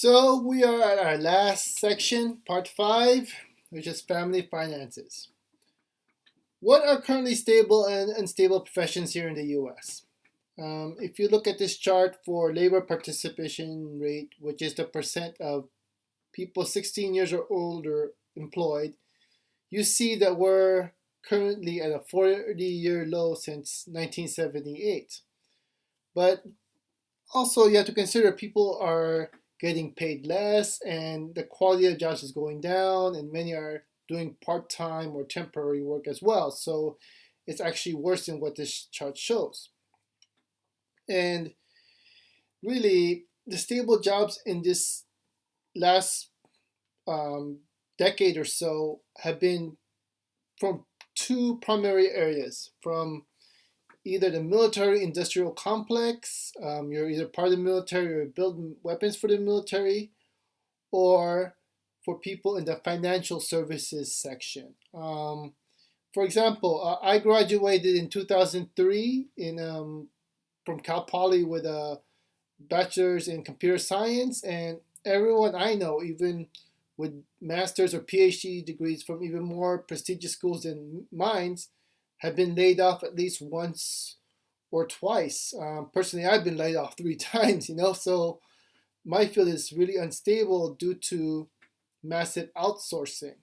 So we are at our last section, part five, which is family finances. What are currently stable and unstable professions here in the US? If you look at this chart for labor participation rate, which is the percent of people 16 years or older employed, you see that we're currently at a 40-year low since 1978. But also, you have to consider people are getting paid less and the quality of jobs is going down, and many are doing part time or temporary work as well. So it's actually worse than what this chart shows. And really, the stable jobs in this last um, decade or so have been from two primary areas from either the military industrial complex, you're either part of the military or build weapons for the military, or for people in the financial services section. For example, I graduated in 2003 from Cal Poly with a bachelor's in computer science, and everyone I know, even with master's or PhD degrees from even more prestigious schools than mine, have been laid off at least once or twice. Personally, I've been laid off three times, so my field is really unstable due to massive outsourcing.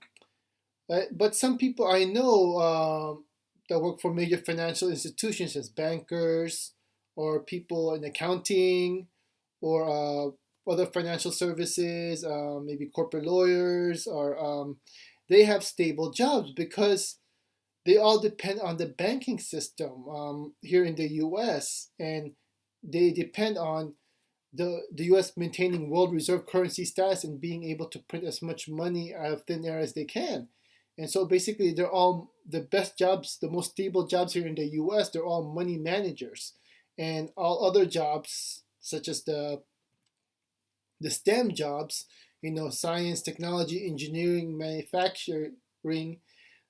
But some people I know that work for major financial institutions as bankers or people in accounting or other financial services, maybe corporate lawyers, or they have stable jobs because they all depend on the banking system here in the US, and they depend on the US maintaining world reserve currency status and being able to print as much money out of thin air as they can. And so basically, they're all the best jobs, the most stable jobs here in the US, they're all money managers. And all other jobs, such as the STEM jobs, science, technology, engineering, manufacturing,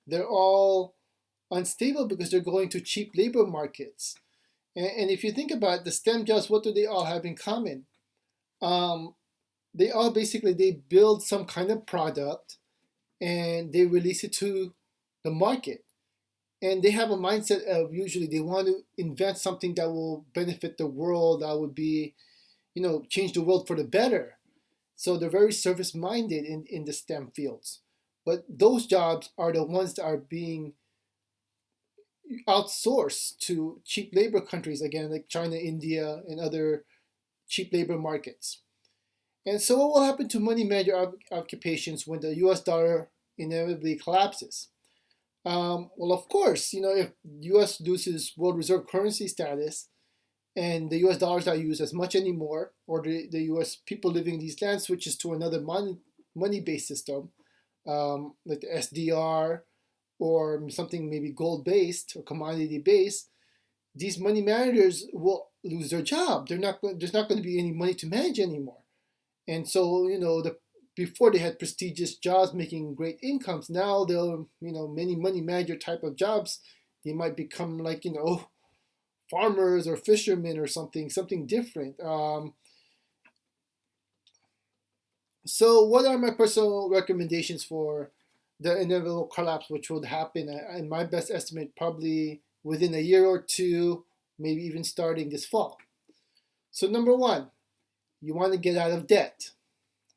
they're all unstable because they're going to cheap labor markets. And if you think about the STEM jobs, what do they all have in common? Um, they all basically they build some kind of product and they release it to the market. And they have a mindset of usually they want to invent something that will benefit the world, that would be, change the world for the better. So they're very service minded in the STEM fields. But those jobs are the ones that are being outsourced to cheap labor countries, again, like China, India, and other cheap labor markets. And so, what will happen to money manager occupations when the US dollar inevitably collapses? Well, of course, if US loses world reserve currency status and the US dollar is not used as much anymore, or the US people living in these lands switches to another money based system, like the SDR or something maybe gold based or commodity based, these money managers will lose their job. There's not going to be any money to manage anymore. And so, before they had prestigious jobs making great incomes, now they'll, many money manager type of jobs, they might become like, farmers or fishermen or something different. So what are my personal recommendations for the inevitable collapse, which would happen, in my best estimate, probably within a year or two, maybe even starting this fall? So number one, you want to get out of debt.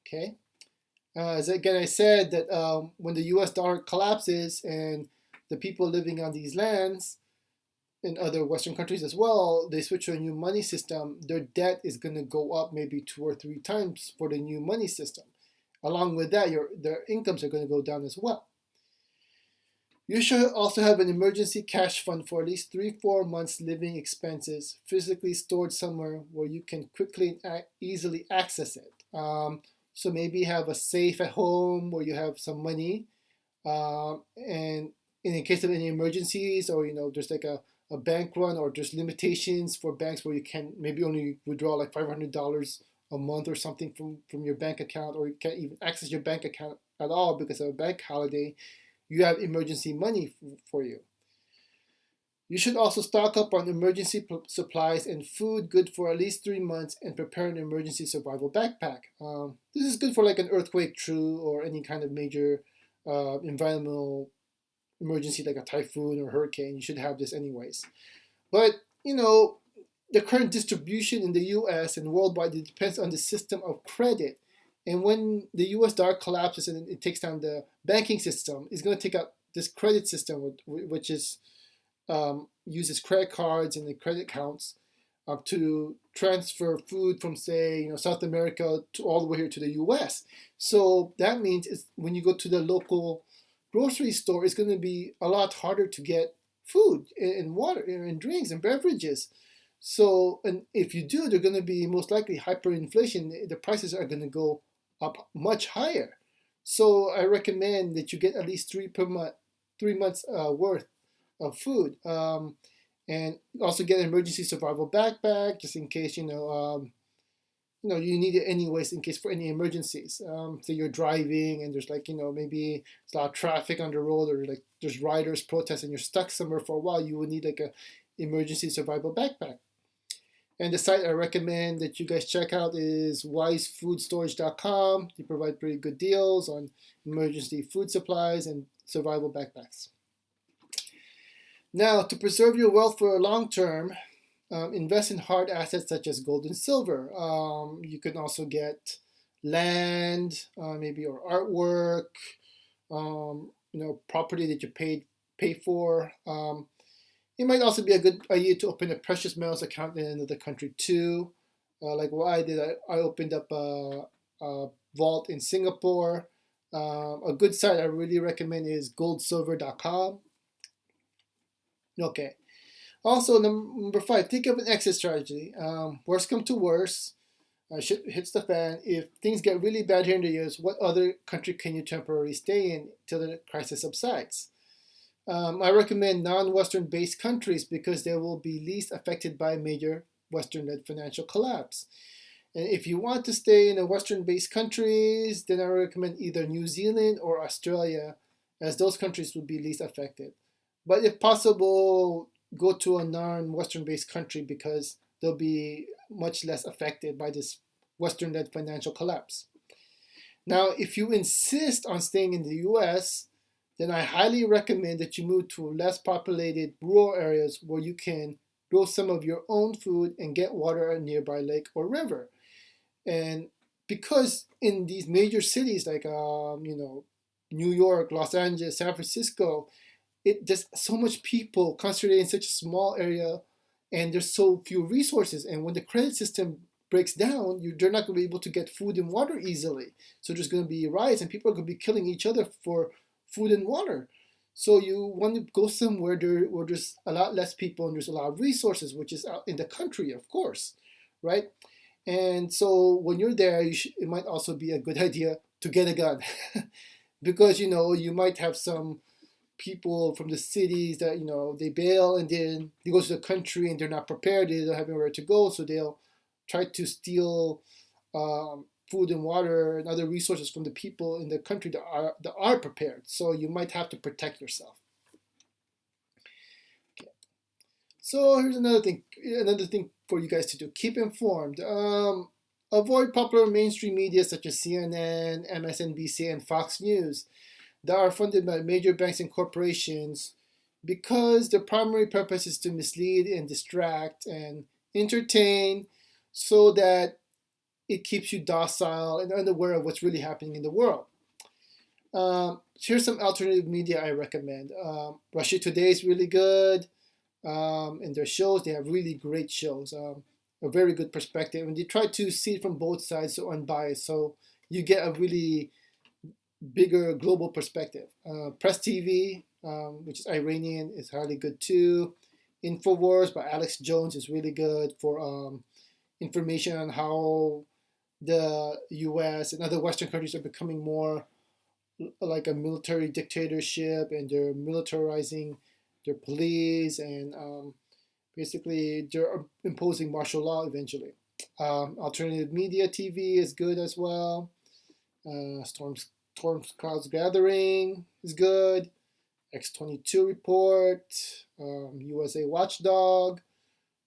Okay. As again I said that when the U.S. dollar collapses and the people living on these lands in other Western countries as well, they switch to a new money system, their debt is going to go up maybe two or three times for the new money system. Along with that, their incomes are going to go down as well. You should also have an emergency cash fund for at least 3-4 months living expenses physically stored somewhere where you can quickly and easily access it. So maybe have a safe at home where you have some money, and in the case of any emergencies, or there's like a bank run, or there's limitations for banks where you can maybe only withdraw like $500 a month or something from your bank account, or you can't even access your bank account at all because of a bank holiday. You have emergency money for you. You should also stock up on emergency supplies and food good for at least 3 months and prepare an emergency survival backpack. This is good for like an earthquake, true, or any kind of major environmental emergency like a typhoon or hurricane. You should have this anyways. But, you know, the current distribution in the US and worldwide it depends on the system of credit. And when the US dollar collapses and it takes down the banking system, it's going to take out this credit system, which is uses credit cards and the credit accounts to transfer food from, say, South America to all the way here to the U.S. So that means when you go to the local grocery store, it's going to be a lot harder to get food and water and drinks and beverages. So, and if you do, they're going to be most likely hyperinflation. The prices are going to go up much higher. So I recommend that you get at least 3 months worth of food, and also get an emergency survival backpack just in case you need it anyways in case for any emergencies. So you're driving and there's maybe it's a lot of traffic on the road, or like there's riders protest and you're stuck somewhere for a while. You would need like a emergency survival backpack. And the site I recommend that you guys check out is wisefoodstorage.com. They provide pretty good deals on emergency food supplies and survival backpacks. Now, to preserve your wealth for a long term, invest in hard assets such as gold and silver. You can also get land, maybe, or artwork, property that you pay for. It might also be a good idea to open a precious metals account in another country too. Like what I did, I opened up a vault in Singapore. A good site I really recommend is goldsilver.com. Okay. Also, number 5, think of an exit strategy. Worst come to worst, shit hits the fan. If things get really bad here in the US, what other country can you temporarily stay in till the crisis subsides? I recommend non-Western based countries because they will be least affected by major Western-led financial collapse. And if you want to stay in a Western-based countries, then I recommend either New Zealand or Australia, as those countries would be least affected. But if possible, go to a non-Western based country because they'll be much less affected by this Western-led financial collapse. Now, if you insist on staying in the US, then I highly recommend that you move to less populated rural areas where you can grow some of your own food and get water at a nearby lake or river. And because in these major cities like New York, Los Angeles, San Francisco, there's so much people concentrated in such a small area, and there's so few resources. And when the credit system breaks down, they're not going to be able to get food and water easily. So there's going to be riots, and people are going to be killing each other for food and water. So you want to go somewhere where there's a lot less people and there's a lot of resources, which is out in the country, of course, right? And so when you're there, it might also be a good idea to get a gun because you might have some people from the cities that they bail and then they go to the country and they're not prepared. They don't have anywhere to go, so they'll try to steal food and water and other resources from the people in the country that are prepared. So you might have to protect yourself. Okay. So here's another thing for you guys to do: keep informed. Avoid popular mainstream media such as CNN, MSNBC, and Fox News that are funded by major banks and corporations because their primary purpose is to mislead and distract and entertain so that it keeps you docile and unaware of what's really happening in the world. Here's some alternative media I recommend. Russia Today is really good. In their shows, they have really great shows, a very good perspective. And they try to see it from both sides, so unbiased. So you get a really bigger global perspective. Press TV, which is Iranian, is highly good too. Infowars by Alex Jones is really good for information on how the US and other Western countries are becoming more like a military dictatorship, and they're militarizing their police, and basically they're imposing martial law eventually. Alternative media TV is good as well. Storm Clouds Gathering is good. X22 Report, USA Watchdog,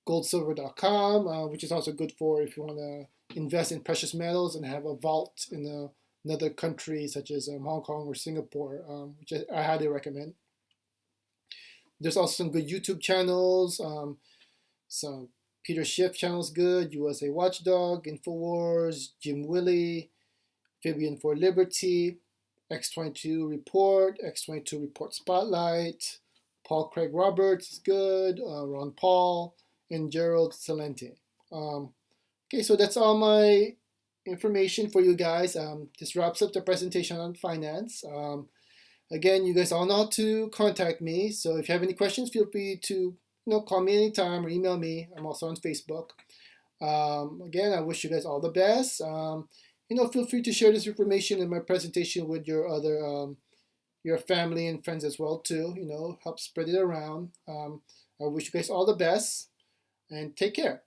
goldsilver.com, which is also good for if you want to invest in precious metals and have a vault in another country such as Hong Kong or Singapore, which I highly recommend. There's also some good YouTube channels. Some Peter Schiff channel's good, USA Watchdog, Infowars, Jim Willie, Fabian for Liberty, X22 Report, X22 Report Spotlight, Paul Craig Roberts is good, Ron Paul, and Gerald Celente. Okay, so that's all my information for you guys. This wraps up the presentation on finance. Again, you guys all know how to contact me. So if you have any questions, feel free to call me anytime or email me. I'm also on Facebook. Again, I wish you guys all the best. Feel free to share this information in my presentation with your other your family and friends as well too. Help spread it around. I wish you guys all the best and take care.